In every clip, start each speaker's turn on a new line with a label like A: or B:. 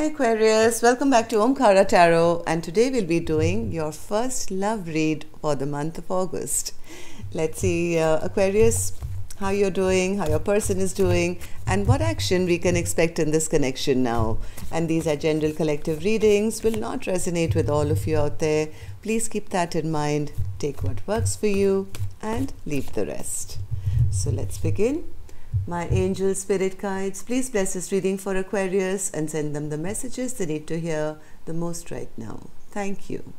A: Hi Aquarius, welcome back to Omkara Tarot, and today we'll be doing your first love read for the month of August. Let's see Aquarius, how you're doing, how your person is doing, and what action we can expect in this connection now. And these are general collective readings, will not resonate with all of you out there. Please keep that in mind, take what works for you and leave the rest. So let's begin. My angel spirit guides, please bless this reading for Aquarius and send them the messages they need to hear the most right now. Thank you.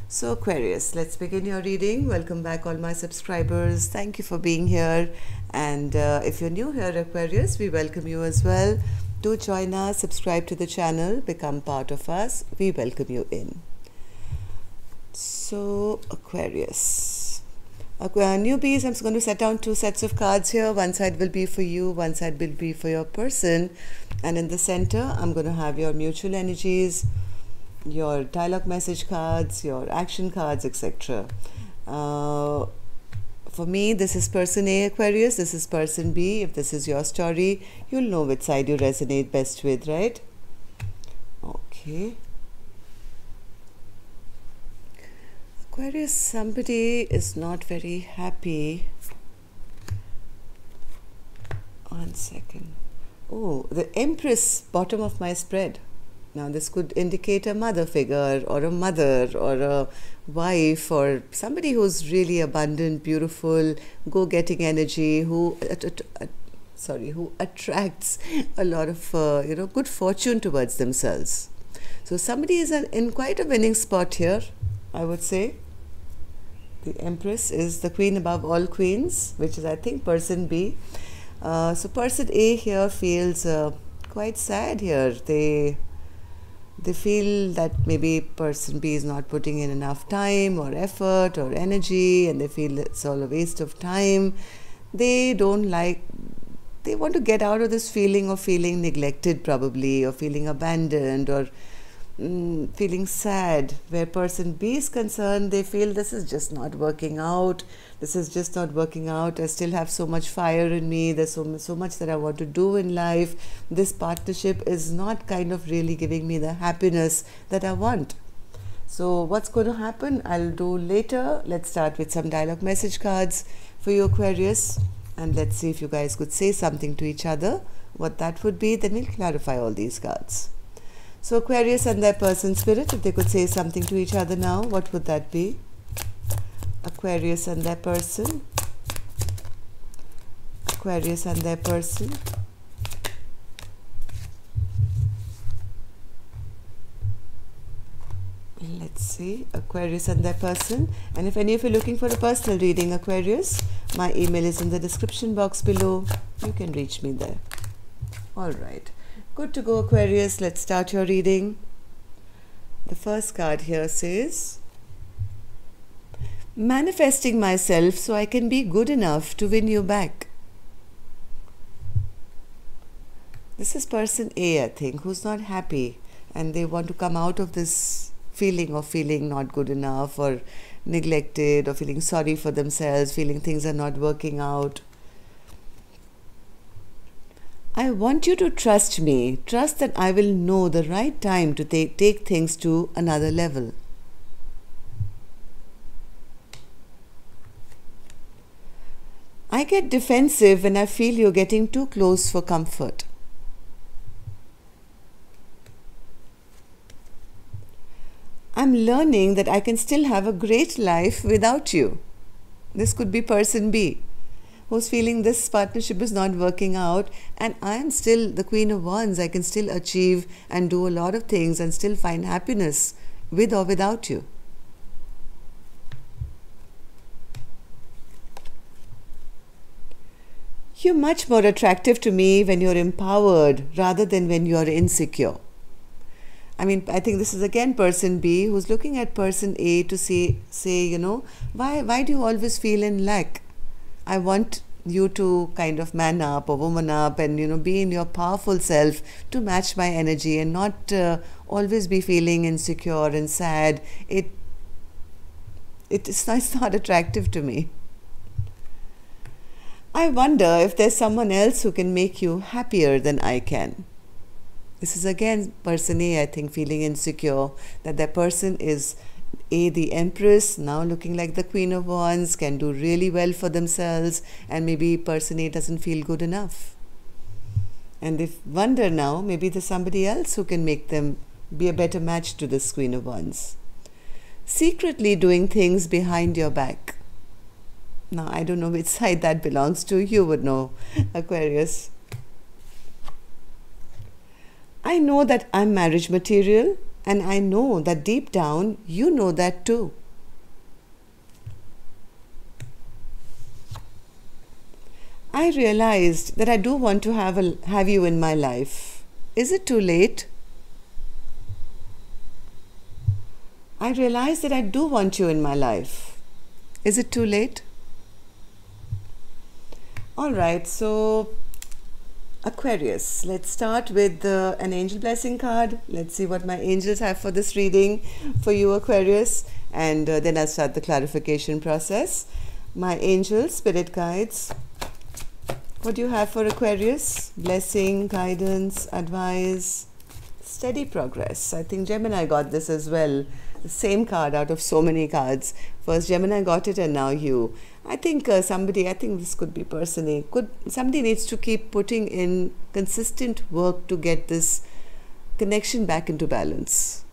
A: So Aquarius, let's begin your reading. Welcome back all my subscribers. Thank you for being here. And if you're new here, Aquarius, we welcome you as well. Do join us, subscribe to the channel, become part of us. We welcome you in. So Aquarius. Newbies, I'm going to set down two sets of cards here. One side will be for you, one side will be for your person. And in the center, I'm going to have your mutual energies, your dialogue message cards, your action cards, etc. For me, this is person A, Aquarius. This is person B. If this is your story, you'll know which side you resonate best with, right? Okay. Aquarius, somebody is not very happy. One second. Oh, the Empress, bottom of my spread. Now this could indicate a mother figure or a mother or a wife or somebody who's really abundant, beautiful, go-getting energy, who attracts a lot of good fortune towards themselves. So somebody is in quite a winning spot here, I would say. The Empress is the queen above all queens, which is, I think, person B. So person A here feels quite sad here. They feel that maybe person B is not putting in enough time or effort or energy, and they feel it's all a waste of time. They want to get out of this feeling of feeling neglected probably, or feeling abandoned, or feeling sad. Where person B is concerned, they feel this is just not working out. This is just not working out. I still have so much fire in me. There's so much that I want to do in life. This partnership is not kind of really giving me the happiness that I want. So what's going to happen, I'll do later. Let's start with some dialogue message cards for you, Aquarius, and let's see if you guys could say something to each other. What that would be, then we'll clarify all these cards. So Aquarius and their person spirit, if they could say something to each other now, what would that be? Aquarius and their person. Aquarius and their person. Let's see, Aquarius and their person. And if any of you are looking for a personal reading, Aquarius, my email is in the description box below. You can reach me there. All right. Good to go, Aquarius. Let's start your reading. The first card here says, manifesting myself so I can be good enough to win you back. This is person A, I think, who's not happy, and they want to come out of this feeling of feeling not good enough or neglected, or feeling sorry for themselves, feeling things are not working out. I want you to trust me. Trust that I will know the right time to take things to another level. I get defensive when I feel you're getting too close for comfort. I'm learning that I can still have a great life without you. This could be person B, who's feeling this partnership is not working out, and I am still the Queen of Wands. I can still achieve and do a lot of things and still find happiness with or without you. You're much more attractive to me when you're empowered rather than when you're insecure. I mean, I think this is again person B who's looking at person A to say, why do you always feel in lack? I want you to kind of man up or woman up and, be in your powerful self to match my energy and not always be feeling insecure and sad. It's not attractive to me. I wonder if there's someone else who can make you happier than I can. This is again person A, I think, feeling insecure that that person is the Empress, now looking like the Queen of Wands, can do really well for themselves, and maybe person A doesn't feel good enough. And they wonder now, maybe there's somebody else who can make them be a better match to this Queen of Wands. Secretly doing things behind your back. Now, I don't know which side that belongs to. You would know, Aquarius. I know that I'm marriage material, and I know that deep down you know that too. I realized that I do want to have you in my life. Is it too late? I realized that I do want you in my life. Is it too late? Alright, so Aquarius, let's start with an angel blessing card. Let's see what my angels have for this reading for you, Aquarius, and then I'll start the clarification process. My angels, spirit guides, what do you have for Aquarius? Blessing, guidance, advice, steady progress. I think Gemini got this as well. The same card out of so many cards. First Gemini got it and now you. I think I think this could be person A. Somebody needs to keep putting in consistent work to get this connection back into balance.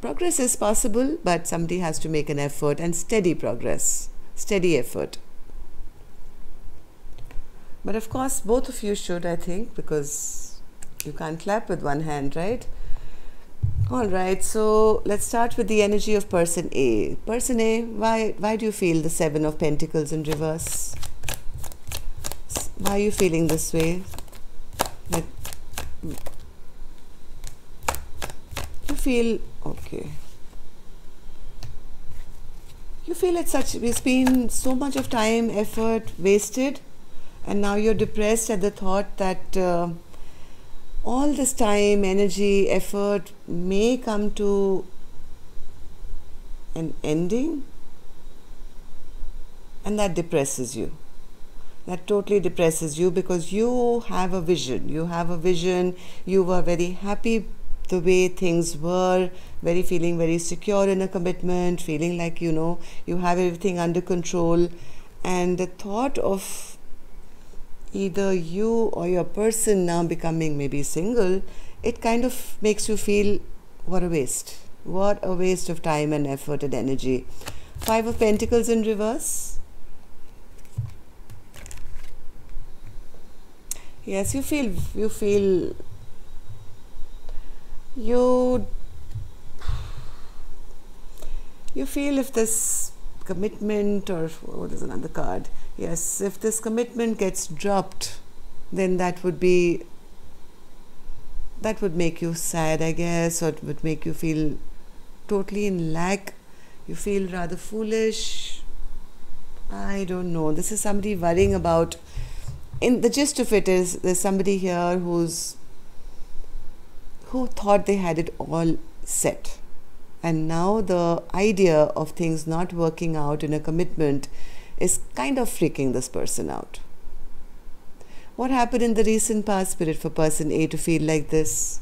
A: Progress is possible, but somebody has to make an effort, and steady progress, steady effort. But of course, both of you should, I think, because you can't clap with one hand, right? Alright, so let's start with the energy of person A. Person A, why do you feel the Seven of Pentacles in reverse? Why are you feeling this way? You feel, okay. You feel it's been so much of time, effort wasted, and now you're depressed at the thought that all this time, energy, effort may come to an ending, and that depresses you. That totally depresses you because you have a vision. You have a vision. You were very happy the way things were, feeling very secure in a commitment, feeling like, you know, you have everything under control, and the thought of either you or your person now becoming maybe single, it kind of makes you feel what a waste. What a waste of time and effort and energy. Five of Pentacles in reverse. Yes, you feel if this commitment, or what is another card? Yes, if this commitment gets dropped, then that would make you sad, I guess, or it would make you feel totally in lack. You feel rather foolish. I don't know. This is somebody worrying about. In the gist of it is, there's somebody here who thought they had it all set, and now the idea of things not working out in a commitment is kind of freaking this person out. What happened in the recent past, Spirit, for person A to feel like this?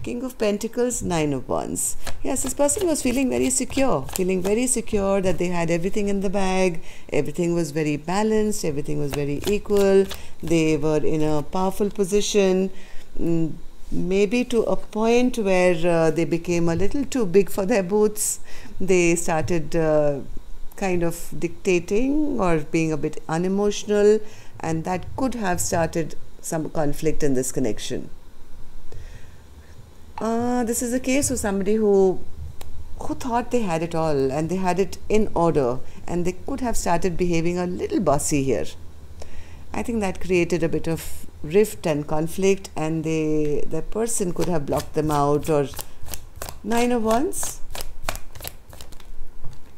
A: King of Pentacles, Nine of Wands. Yes, this person was feeling very secure that they had everything in the bag, everything was very balanced, everything was very equal, they were in a powerful position, maybe to a point where they became a little too big for their boots. They started kind of dictating or being a bit unemotional, and that could have started some conflict in this connection. This is a case of somebody who thought they had it all and they had it in order, and they could have started behaving a little bossy here. I think that created a bit of rift and conflict, and the person could have blocked them out. Or Nine of Wands.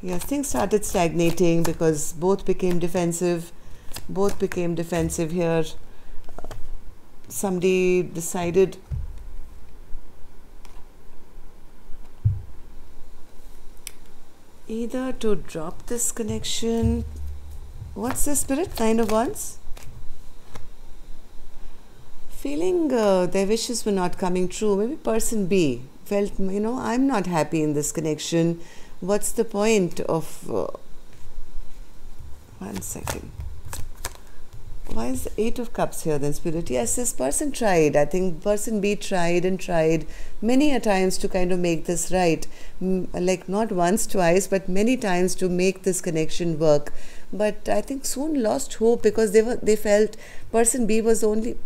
A: Yes, things started stagnating because both became defensive. Here. Somebody decided either to drop this connection. What's the Spirit? Nine of Wands. feeling their wishes were not coming true. Maybe person B felt, I'm not happy in this connection. What's the point of... 1 second. Why is the 8 of Cups here then, Spirit? Yes, this person tried. I think person B tried and tried many a times to kind of make this right. Like not once, twice, but many times to make this connection work. But I think soon lost hope because they felt person B was only...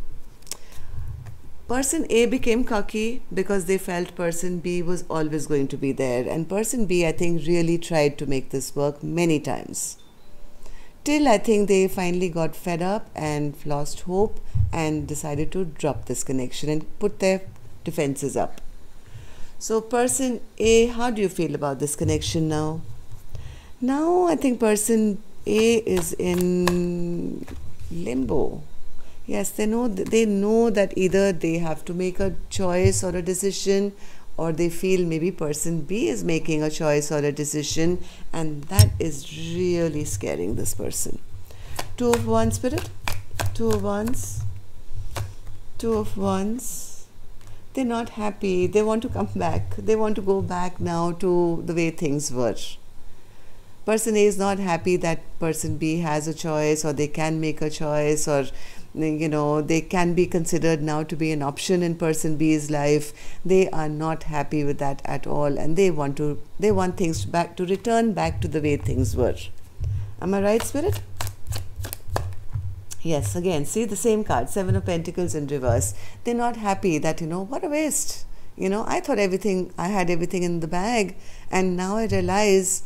A: Person A became cocky because they felt person B was always going to be there. And person B, I think, really tried to make this work many times. Till I think they finally got fed up and lost hope and decided to drop this connection and put their defenses up. So person A, how do you feel about this connection now? Now I think person A is in limbo. Yes, they know that either they have to make a choice or a decision, or they feel maybe person B is making a choice or a decision, and that is really scaring this person. 2 of Wands, Spirit. 2 of Wands. 2 of Wands. They're not happy. They want to come back. They want to go back now to the way things were. Person A is not happy that person B has a choice, or they can make a choice, or they can be considered now to be an option in person B's life. They are not happy with that at all, and they want things to return back to the way things were. Am I right, Spirit? Yes, again, see the same card, 7 of Pentacles in reverse. They're not happy that, what a waste. I thought I had everything in the bag, and now I realize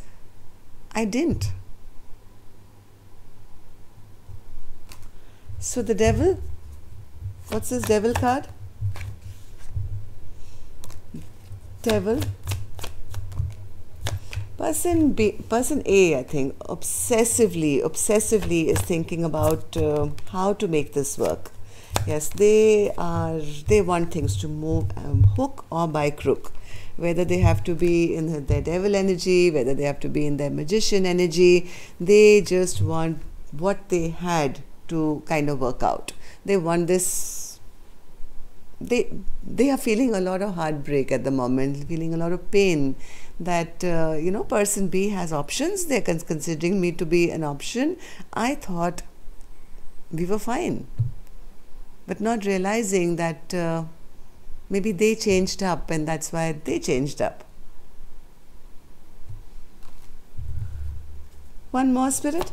A: I didn't. So the Devil, what's this Devil card? Devil. Person A, I think, obsessively is thinking about how to make this work. Yes, they want things to move hook or by crook. Whether they have to be in their devil energy, whether they have to be in their magician energy, they just want what they had to kind of work out. They want this. They are feeling a lot of heartbreak at the moment, feeling a lot of pain that person B has options. They're considering me to be an option. I thought we were fine, but not realizing that maybe they changed up, and that's why they changed up. One more, Spirit,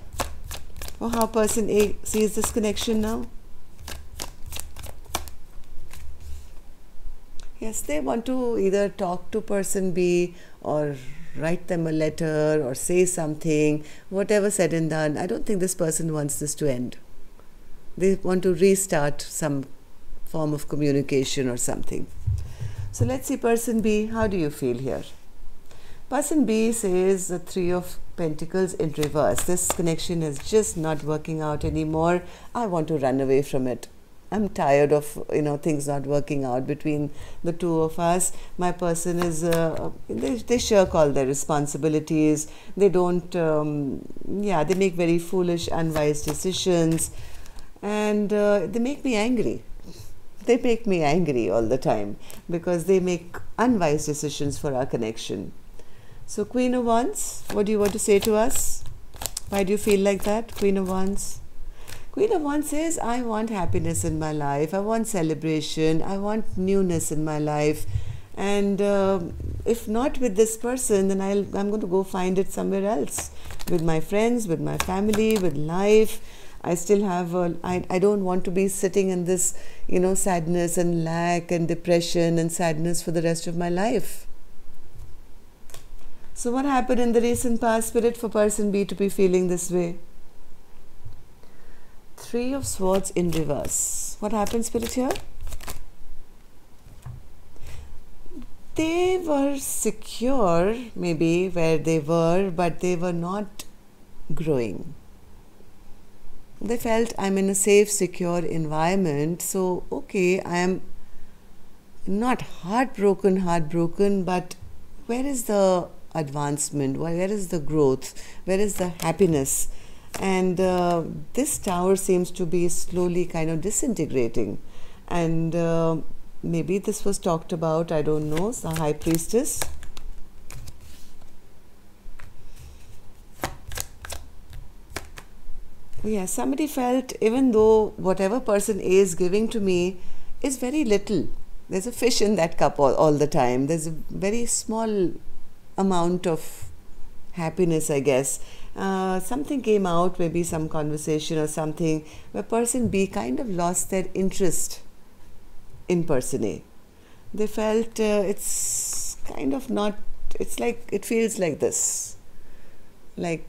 A: for how person A sees this connection now. Yes, they want to either talk to person B or write them a letter or say something, whatever said and done. I don't think this person wants this to end. They want to restart some form of communication or something. So let's see person B, how do you feel here? Person B says the 3 of Pentacles in reverse. This connection is just not working out anymore. I want to run away from it. I'm tired of things not working out between the two of us. My person is they shirk all their responsibilities. They don't they make very foolish, unwise decisions, and they make me angry. They make me angry all the time because they make unwise decisions for our connection. So Queen of Wands, what do you want to say to us? Why do you feel like that, Queen of Wands? Queen of Wands says, I want happiness in my life. I want celebration. I want newness in my life. And if not with this person, then I'm going to go find it somewhere else. With my friends, with my family, with life. I still have, I don't want to be sitting in this, sadness and lack and depression and sadness for the rest of my life. So what happened in the recent past, Spirit, for person B to be feeling this way? 3 of Swords in reverse. What happened, Spirit, here? They were secure, maybe, where they were, but they were not growing. They felt, I'm in a safe, secure environment, so okay, I am not heartbroken, but where is the advancement? Where is the growth? Where is the happiness? And this tower seems to be slowly kind of disintegrating. And maybe this was talked about, I don't know, the High Priestess. Yeah, somebody felt even though whatever person A is giving to me is very little. There's a fish in that cup all the time. There's a very small amount of happiness, I guess. Something came out, maybe some conversation or something, where person B kind of lost their interest in person A. They felt it's kind of not, it's like, it feels like this. Like,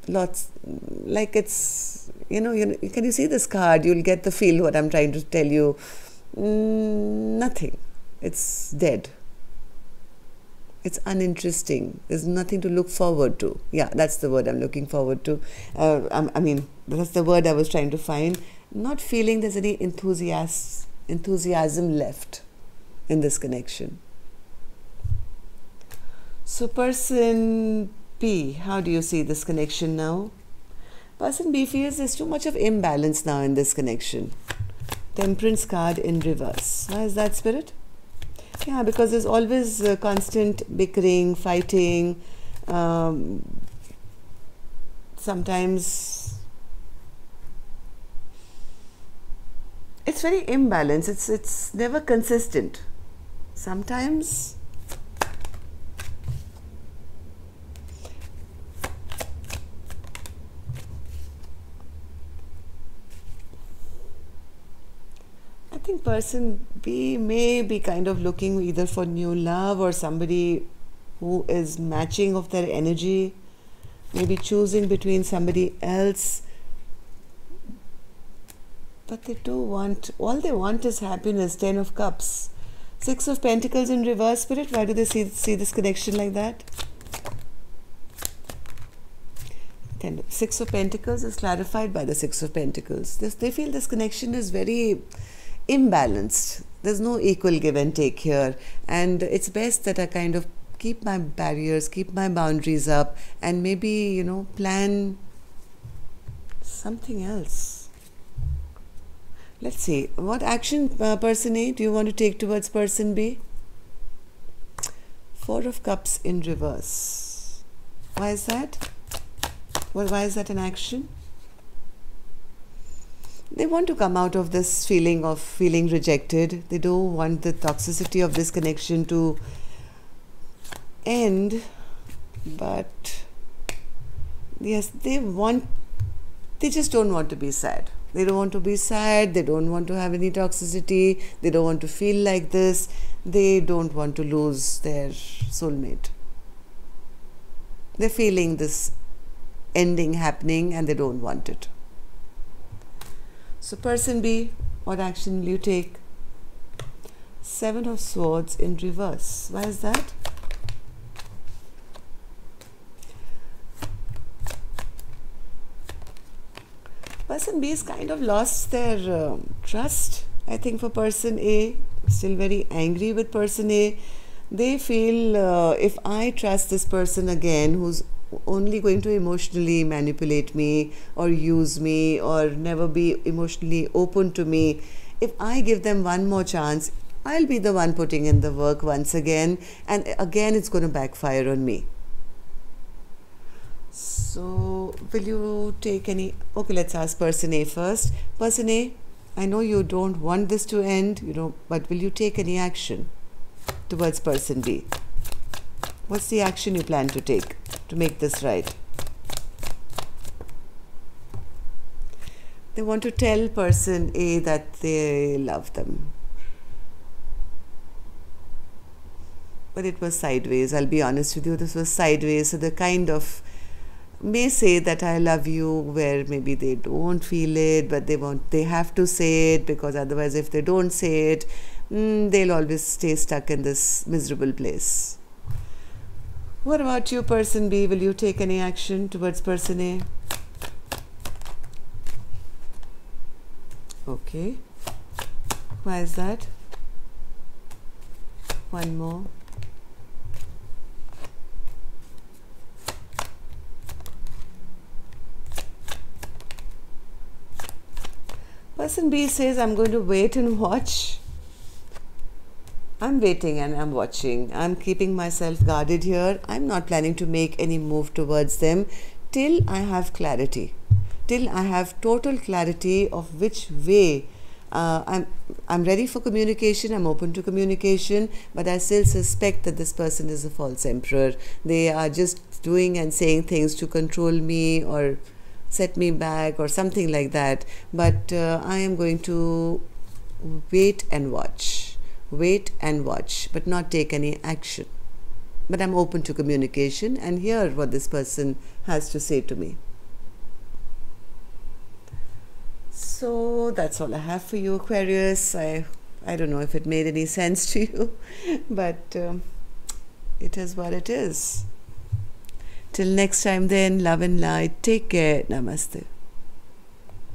A: lots, like it's, can you see this card? You'll get the feel what I'm trying to tell you. Nothing. It's dead. It's uninteresting. There's nothing to look forward to. Yeah, that's the word I'm looking forward to. I mean, that's the word I was trying to find. Not feeling there's any enthusiasm left in this connection. So person B, how do you see this connection now? Person B feels there's too much of imbalance now in this connection. Temperance card in reverse. Why is that, Spirit? Yeah, because there's always constant bickering, fighting. Sometimes it's very imbalanced. It's never consistent. Sometimes I think person B may be kind of looking either for new love or somebody who is matching of their energy, maybe choosing between somebody else. But they do want, all they want is happiness. 10 of Cups. 6 of Pentacles in reverse, Spirit. Why do they see this connection like that? 6 of Pentacles is clarified by the 6 of Pentacles. They feel this connection is very imbalanced. There's no equal give and take here, and it's best that I kind of keep my barriers, keep my boundaries up, and maybe plan something else. Let's see, what action person A do you want to take towards person B? 4 of Cups in reverse. Why is that? Well, why is that an action? They want to come out of this feeling of feeling rejected. They don't want the toxicity of this connection to end. But yes, they just don't want to be sad. They don't want to be sad. They don't want to have any toxicity. They don't want to feel like this. They don't want to lose their soulmate. They're feeling this ending happening and they don't want it. So person B, what action will you take? 7 of Swords in reverse. Why is that? Person B has kind of lost their trust. I think for person A, still very angry with person A. They feel if I trust this person again who's only going to emotionally manipulate me or use me or never be emotionally open to me, if I give them one more chance, I'll be the one putting in the work once again, and again it's going to backfire on me. So will you take any? Okay, let's ask person A first. Person A, I know you don't want this to end, but will you take any action towards person B? What's the action you plan to take to make this right? They want to tell person A that they love them. But it was sideways. I'll be honest with you, this was sideways. So they kind of may say that I love you, where maybe they don't feel it, but they have to say it, because otherwise if they don't say it, they'll always stay stuck in this miserable place. What about you, person B? Will you take any action towards person A? Okay. Why is that? One more. Person B says, I'm going to wait and watch. I'm waiting and I'm watching. I'm keeping myself guarded here. I'm not planning to make any move towards them till I have clarity, till I have total clarity of which way. I'm ready for communication, I'm open to communication, but I still suspect that this person is a false emperor. They are just doing and saying things to control me or set me back or something like that. But I am going to wait and watch, but not take any action. But I'm open to communication and hear what this person has to say to me. So that's all I have for you, Aquarius. I don't know if it made any sense to you, but it is what it is. Till next time then, love and light. Take care. Namaste.